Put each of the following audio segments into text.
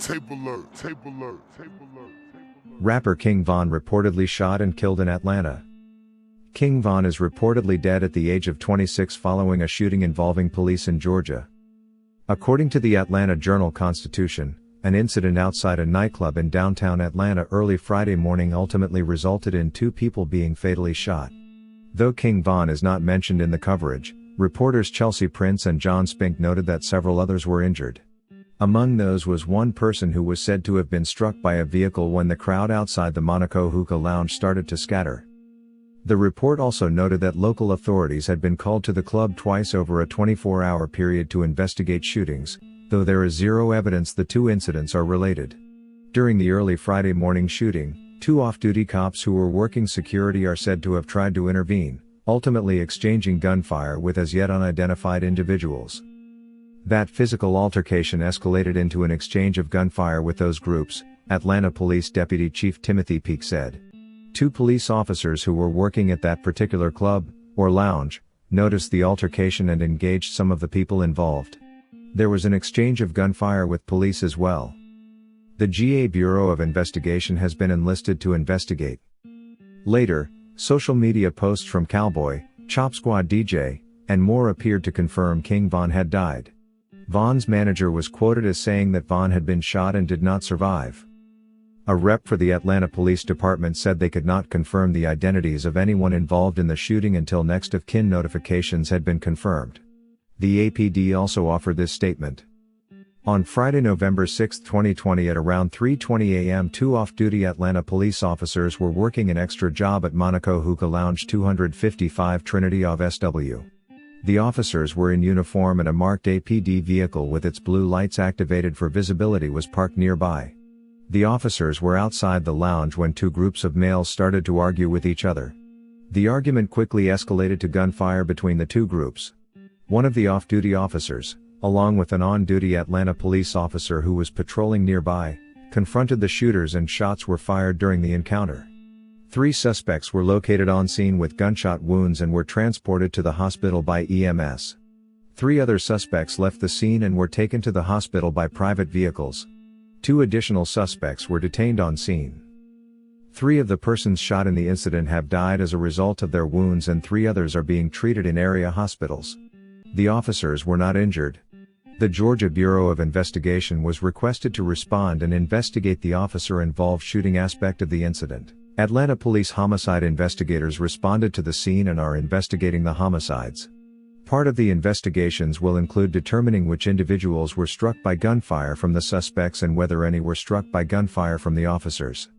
Tape alert, tape alert, tape alert. Rapper King Von reportedly shot and killed in Atlanta. King Von is reportedly dead at the age of 26 following a shooting involving police in Georgia. According to the Atlanta Journal-Constitution, an incident outside a nightclub in downtown Atlanta early Friday morning ultimately resulted in 2 people being fatally shot. Though King Von is not mentioned in the coverage, reporters Chelsea Prince and John Spink noted that several others were injured. Among those was one person who was said to have been struck by a vehicle when the crowd outside the Monaco Hookah Lounge started to scatter. The report also noted that local authorities had been called to the club twice over a 24-hour period to investigate shootings, though there is zero evidence the 2 incidents are related. During the early Friday morning shooting, 2 off-duty cops who were working security are said to have tried to intervene, ultimately exchanging gunfire with as yet unidentified individuals. That physical altercation escalated into an exchange of gunfire with those groups, Atlanta Police Deputy Chief Timothy Peake said. 2 police officers who were working at that particular club, or lounge, noticed the altercation and engaged some of the people involved. There was an exchange of gunfire with police as well. The GA Bureau of Investigation has been enlisted to investigate. Later, social media posts from Cowboy, Chop Squad DJ, and more appeared to confirm King Von had died. Von's manager was quoted as saying that Von had been shot and did not survive. A rep for the Atlanta Police Department said they could not confirm the identities of anyone involved in the shooting until next of kin notifications had been confirmed. The APD also offered this statement. On Friday, November 6, 2020 at around 3:20 a.m. 2 off-duty Atlanta police officers were working an extra job at Monaco Hookah Lounge 255 Trinity Ave SW. The officers were in uniform and a marked APD vehicle with its blue lights activated for visibility was parked nearby. The officers were outside the lounge when 2 groups of males started to argue with each other. The argument quickly escalated to gunfire between the 2 groups. One of the off-duty officers, along with an on-duty Atlanta police officer who was patrolling nearby, confronted the shooters and shots were fired during the encounter. 3 suspects were located on scene with gunshot wounds and were transported to the hospital by EMS. 3 other suspects left the scene and were taken to the hospital by private vehicles. 2 additional suspects were detained on scene. 3 of the persons shot in the incident have died as a result of their wounds and 3 others are being treated in area hospitals. The officers were not injured. The Georgia Bureau of Investigation was requested to respond and investigate the officer-involved shooting aspect of the incident. Atlanta police homicide investigators responded to the scene and are investigating the homicides. Part of the investigations will include determining which individuals were struck by gunfire from the suspects and whether any were struck by gunfire from the officers.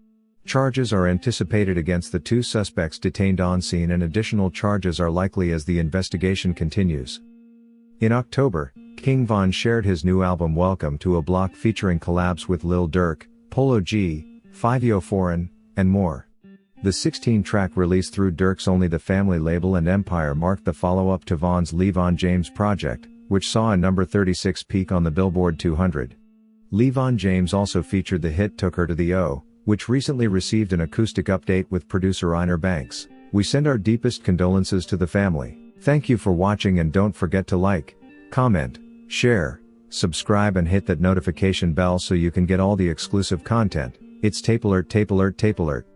Charges are anticipated against the 2 suspects detained on scene and additional charges are likely as the investigation continues. In October, King Von shared his new album Welcome to a Block featuring collabs with Lil Durk, Polo G, 5yo Foreign, and more. The 16-track release through Durk's Only the Family label and Empire marked the follow-up to Von's Levon James project, which saw a number 36 peak on the Billboard 200. Levon James also featured the hit Took Her to the O, which recently received an acoustic update with producer Einer Banks. We send our deepest condolences to the family. Thank you for watching and don't forget to like, comment, share, subscribe and hit that notification bell so you can get all the exclusive content. It's Tape Alert, Tape Alert, Tape Alert.